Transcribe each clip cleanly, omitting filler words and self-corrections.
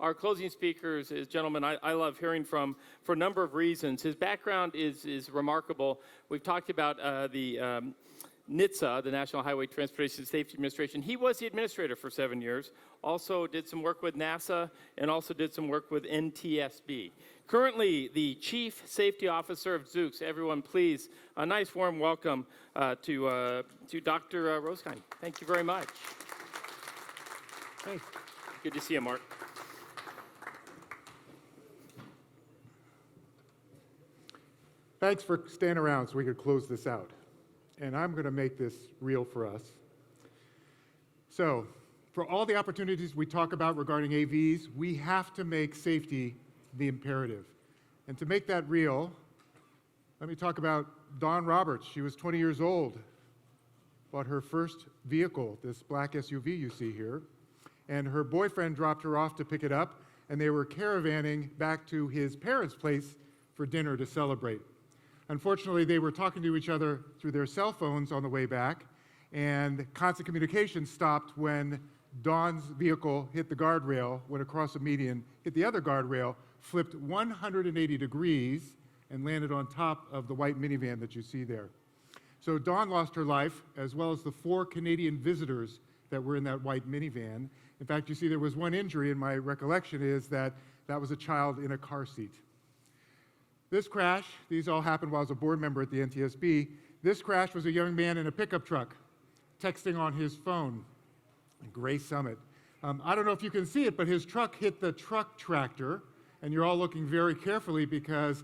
our closing speaker is a gentleman I love hearing from for a number of reasons. His background is remarkable. We've talked about the NHTSA, the National Highway Transportation Safety Administration. He was the administrator for 7 years, also did some work with NASA, and also did some work with NTSB. Currently, the Chief Safety Officer of Zoox. Everyone, please, a nice warm welcome to Dr. Rosekind. Thank you very much. Hey. Good to see you, Mark. Thanks for staying around so we could close this out. And I'm going to make this real for us. So, for all the opportunities we talk about regarding AVs, we have to make safety the imperative. And to make that real, let me talk about Dawn Roberts. She was 20 years old, bought her first vehicle, this black SUV you see here, and her boyfriend dropped her off to pick it up, and they were caravanning back to his parents' place for dinner to celebrate. Unfortunately, they were talking to each other through their cell phones on the way back, and constant communication stopped when Dawn's vehicle hit the guardrail, went across a median, hit the other guardrail, flipped 180 degrees, and landed on top of the white minivan that you see there. So Dawn lost her life, as well as the 4 Canadian visitors that were in that white minivan. In fact, you see there was one injury, and my recollection is that that was a child in a car seat. This crash, these all happened while I was a board member at the NTSB. This crash was a young man in a pickup truck texting on his phone in Gray Summit. I don't know if you can see it, but his truck hit the truck tractor, and you're all looking very carefully because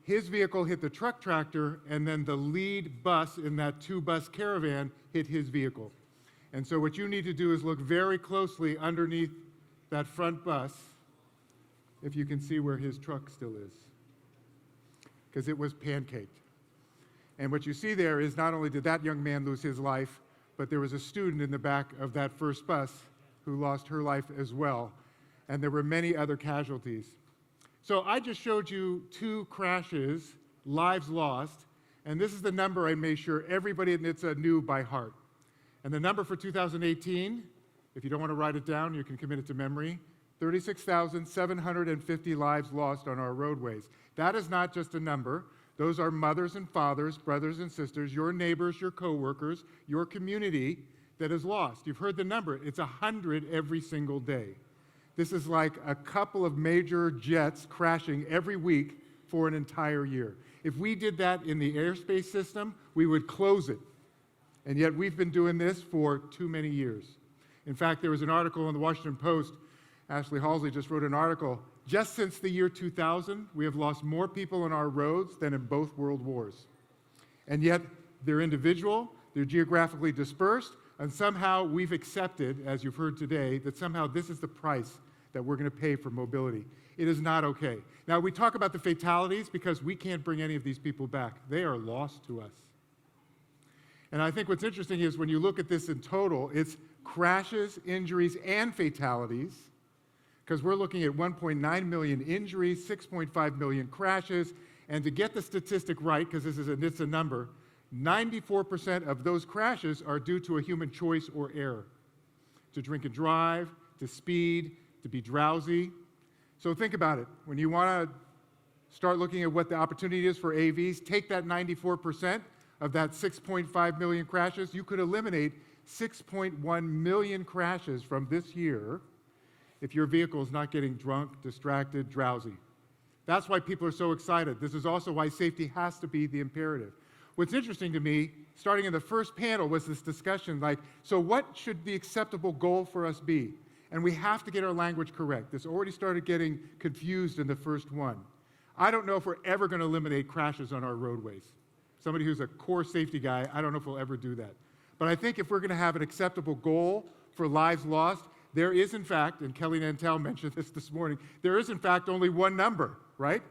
his vehicle hit the truck tractor, and then the lead bus in that 2-bus caravan hit his vehicle. And so what you need to do is look very closely underneath that front bus, if you can see where his truck still is, because it was pancaked. And what you see there is not only did that young man lose his life, but there was a student in the back of that first bus who lost her life as well. And there were many other casualties. So I just showed you 2 crashes, lives lost, and this is the number I made sure everybody at NHTSA knew by heart. And the number for 2018, if you don't want to write it down, you can commit it to memory, 36,750 lives lost on our roadways. That is not just a number. Those are mothers and fathers, brothers and sisters, your neighbors, your coworkers, your community that is lost. You've heard the number. It's 100 every single day. This is like a couple of major jets crashing every week for an entire year. If we did that in the airspace system, we would close it. And yet we've been doing this for too many years. In fact, there was an article in the Washington Post. Ashley Halsey just wrote an article. Just since the year 2000, we have lost more people on our roads than in both world wars. And yet, they're individual, they're geographically dispersed, and somehow we've accepted, as you've heard today, that somehow this is the price that we're going to pay for mobility. It is not okay. Now, we talk about the fatalities because we can't bring any of these people back. They are lost to us. And I think what's interesting is when you look at this in total, it's crashes, injuries, and fatalities, because we're looking at 1.9 million injuries, 6.5 million crashes, and to get the statistic right, because this is a NHTSA number, 94% of those crashes are due to a human choice or error, to drink and drive, to speed, to be drowsy. So think about it. When you want to start looking at what the opportunity is for AVs, take that 94% of that 6.5 million crashes. You could eliminate 6.1 million crashes from this year if your vehicle is not getting drunk, distracted, drowsy. That's why people are so excited. This is also why safety has to be the imperative. What's interesting to me, starting in the first panel, was this discussion like, so what should the acceptable goal for us be? And we have to get our language correct. This already started getting confused in the first one. I don't know if we're ever going to eliminate crashes on our roadways. Somebody who's a core safety guy, I don't know if we'll ever do that. But I think if we're going to have an acceptable goal for lives lost, there is, in fact, and Kelly Nantel mentioned this morning, there is, in fact, only one number, right?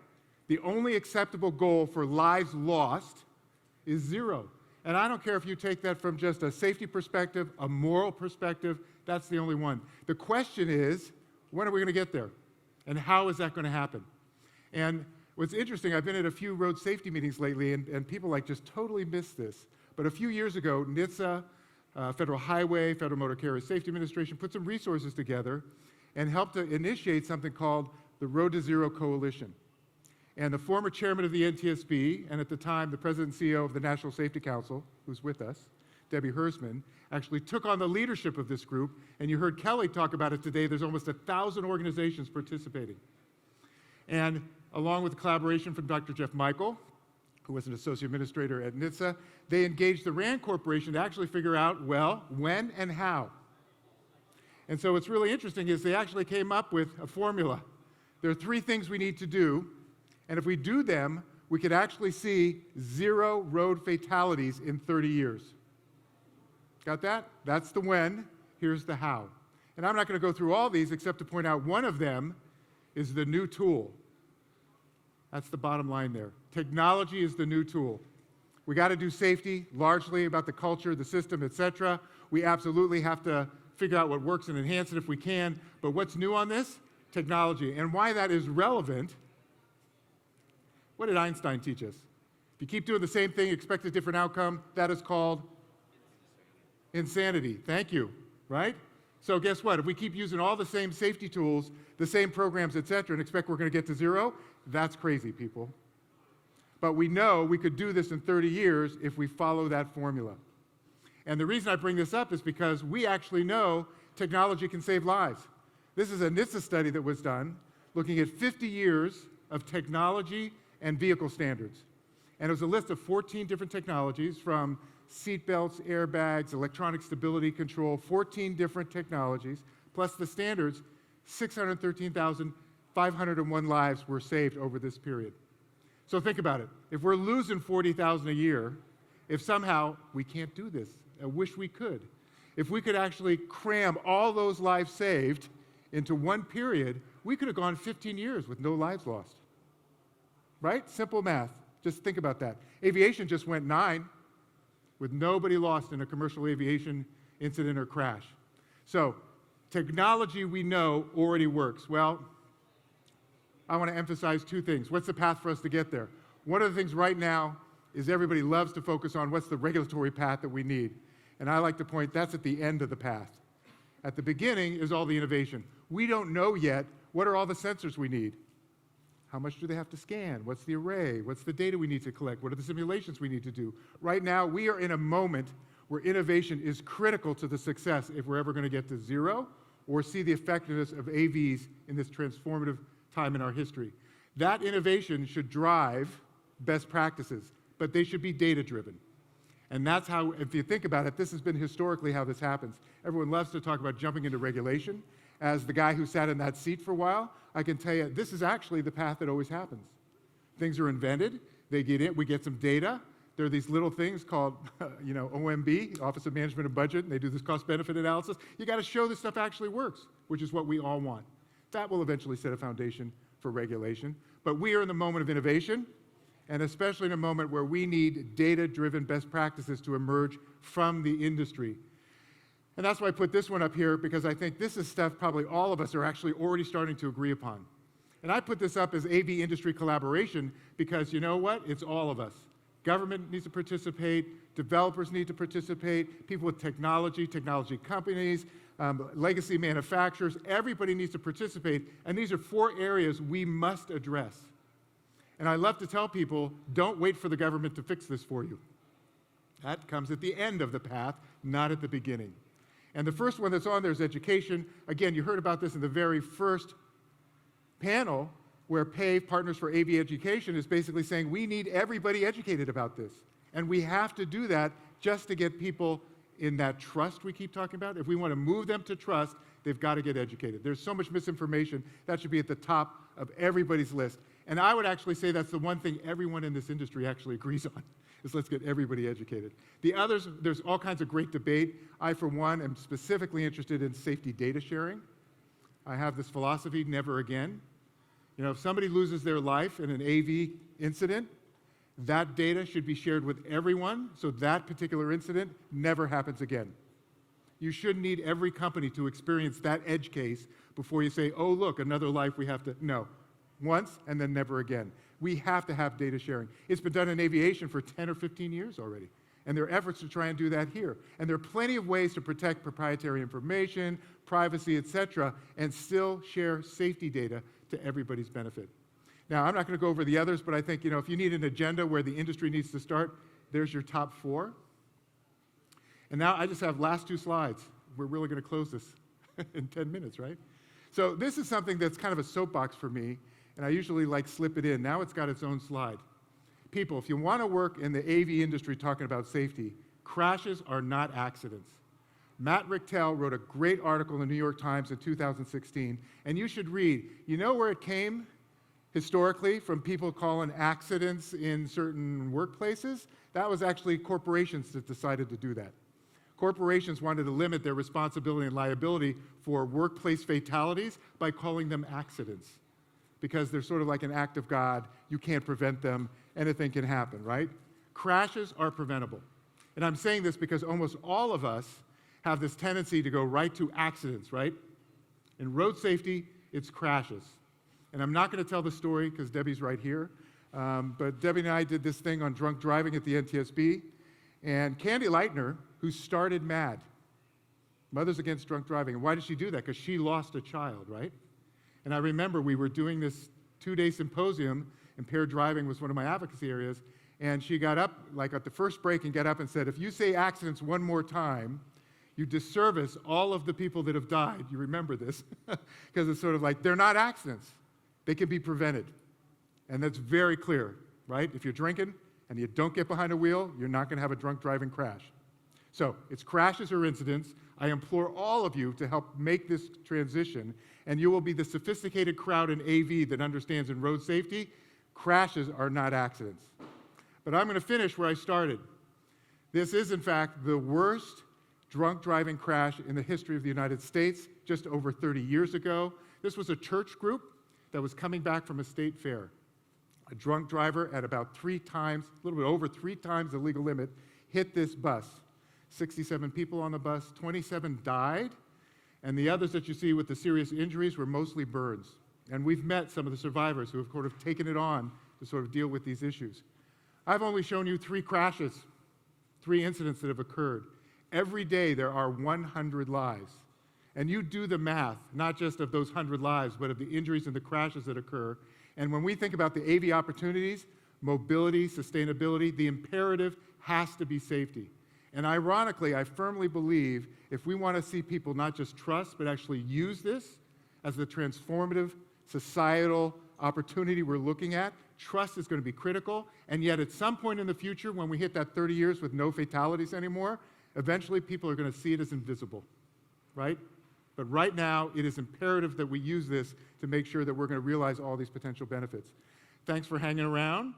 The only acceptable goal for lives lost is 0. And I don't care if you take that from just a safety perspective, a moral perspective, that's the only one. The question is, when are we going to get there? And how is that going to happen? And what's interesting, I've been at a few road safety meetings lately, and people like just totally miss this. But a few years ago, NHTSA, Federal Highway, Federal Motor Carrier Safety Administration put some resources together, and helped to initiate something called the Road to Zero Coalition. And the former chairman of the NTSB, and at the time the president and CEO of the National Safety Council, who's with us, Debbie Hersman, actually took on the leadership of this group. And you heard Kelly talk about it today. There's almost 1,000 organizations participating. And along with the collaboration from Dr. Jeff Michael, who was an associate administrator at NHTSA, they engaged the RAND Corporation to actually figure out, well, when and how. And so what's really interesting is they actually came up with a formula. There are 3 things we need to do, and if we do them, we could actually see 0 road fatalities in 30 years. Got that? That's the when. Here's the how. And I'm not going to go through all these except to point out one of them is the new tool. That's the bottom line there. Technology is the new tool. We got to do safety largely about the culture, the system, etc. We absolutely have to figure out what works and enhance it if we can. But what's new on this? Technology. And why that is relevant, what did Einstein teach us? If you keep doing the same thing, expect a different outcome, that is called insanity. Thank you, right? So guess what? If we keep using all the same safety tools, the same programs, etc., and expect we're going to get to 0, that's crazy, people. But we know we could do this in 30 years if we follow that formula. And the reason I bring this up is because we actually know technology can save lives. This is a NHTSA study that was done looking at 50 years of technology and vehicle standards. And it was a list of 14 different technologies, from seat belts, airbags, electronic stability control, 14 different technologies, plus the standards. 613,501 lives were saved over this period. So think about it. If we're losing 40,000 a year, if somehow we can't do this, I wish we could. If we could actually cram all those lives saved into one period, we could have gone 15 years with no lives lost. Right? Simple math. Just think about that. Aviation just went 9 with nobody lost in a commercial aviation incident or crash. So technology we know already works. Well, I want to emphasize 2 things. What's the path for us to get there? One of the things right now is everybody loves to focus on what's the regulatory path that we need. And I like to point that's at the end of the path. At the beginning is all the innovation. We don't know yet what are all the sensors we need. How much do they have to scan? What's the array? What's the data we need to collect? What are the simulations we need to do? Right now, we are in a moment where innovation is critical to the success if we're ever going to get to 0 or see the effectiveness of AVs in this transformative time in our history. That innovation should drive best practices, but they should be data-driven. And that's how, if you think about it, this has been historically how this happens. Everyone loves to talk about jumping into regulation. As the guy who sat in that seat for a while, I can tell you this is actually the path that always happens. Things are invented, they get in, we get some data. There are these little things called, OMB, Office of Management and Budget, and they do this cost-benefit analysis. You got to show this stuff actually works, which is what we all want. That will eventually set a foundation for regulation. But we are in the moment of innovation, and especially in a moment where we need data-driven best practices to emerge from the industry. And that's why I put this one up here, because I think this is stuff probably all of us are actually already starting to agree upon. And I put this up as AV industry collaboration because you know what? It's all of us. Government needs to participate, developers need to participate, people with technology companies, legacy manufacturers, everybody needs to participate, and these are 4 areas we must address. And I love to tell people, don't wait for the government to fix this for you. That comes at the end of the path, not at the beginning. And the first one that's on there is education. Again, you heard about this in the very first panel, where PAVE, Partners for AV Education, is basically saying we need everybody educated about this. And we have to do that just to get people in that trust we keep talking about. If we want to move them to trust, they've got to get educated. There's so much misinformation, that should be at the top of everybody's list. And I would actually say that's the one thing everyone in this industry actually agrees on, is let's get everybody educated. The others, there's all kinds of great debate. I, for one, am specifically interested in safety data sharing. I have this philosophy, never again. You know, if somebody loses their life in an AV incident, that data should be shared with everyone so that particular incident never happens again. You shouldn't need every company to experience that edge case before you say, oh, look, another life we have to, no. Once and then never again. We have to have data sharing. It's been done in aviation for 10 or 15 years already. And there are efforts to try and do that here. And there are plenty of ways to protect proprietary information, privacy, et cetera, and still share safety data to everybody's benefit. Now, I'm not going to go over the others, but I think, if you need an agenda where the industry needs to start, there's your top 4. And now I just have last 2 slides. We're really going to close this in 10 minutes, right? So this is something that's kind of a soapbox for me, and I usually slip it in. Now it's got its own slide. People, if you want to work in the AV industry talking about safety, crashes are not accidents. Matt Richtel wrote a great article in the New York Times in 2016, and you should read. You know where it came historically from people calling accidents in certain workplaces? That was actually corporations that decided to do that. Corporations wanted to limit their responsibility and liability for workplace fatalities by calling them accidents, because they're sort of like an act of God. You can't prevent them. Anything can happen, right? Crashes are preventable. And I'm saying this because almost all of us have this tendency to go right to accidents, right? In road safety, it's crashes. And I'm not going to tell the story because Debbie's right here. But Debbie and I did this thing on drunk driving at the NTSB. And Candy Leitner, who started MAD, Mothers Against Drunk Driving. And why did she do that? Because she lost a child, right? And I remember we were doing this 2-day symposium. Impaired driving was one of my advocacy areas. And she got up, at the first break, and got up and said, if you say accidents one more time, you disservice all of the people that have died. You remember this? Because it's sort of they're not accidents. They can be prevented. And that's very clear, right? If you're drinking and you don't get behind a wheel, you're not going to have a drunk driving crash. So it's crashes or incidents. I implore all of you to help make this transition, and you will be the sophisticated crowd in AV that understands in road safety, crashes are not accidents. But I'm going to finish where I started. This is, in fact, the worst drunk driving crash in the history of the United States, just over 30 years ago. This was a church group that was coming back from a state fair. A drunk driver at about 3 times, a little bit over 3 times the legal limit, hit this bus. 67 people on the bus, 27 died, and the others that you see with the serious injuries were mostly burns. And we've met some of the survivors who have sort of taken it on to sort of deal with these issues. I've only shown you 3 crashes, 3 incidents that have occurred. Every day there are 100 lives. And you do the math, not just of those 100 lives, but of the injuries and the crashes that occur. And when we think about the AV opportunities, mobility, sustainability, the imperative has to be safety. And ironically, I firmly believe if we want to see people not just trust, but actually use this as the transformative societal opportunity we're looking at, trust is going to be critical. And yet at some point in the future, when we hit that 30 years with no fatalities anymore, eventually people are going to see it as invisible, right? But right now, it is imperative that we use this to make sure that we're going to realize all these potential benefits. Thanks for hanging around.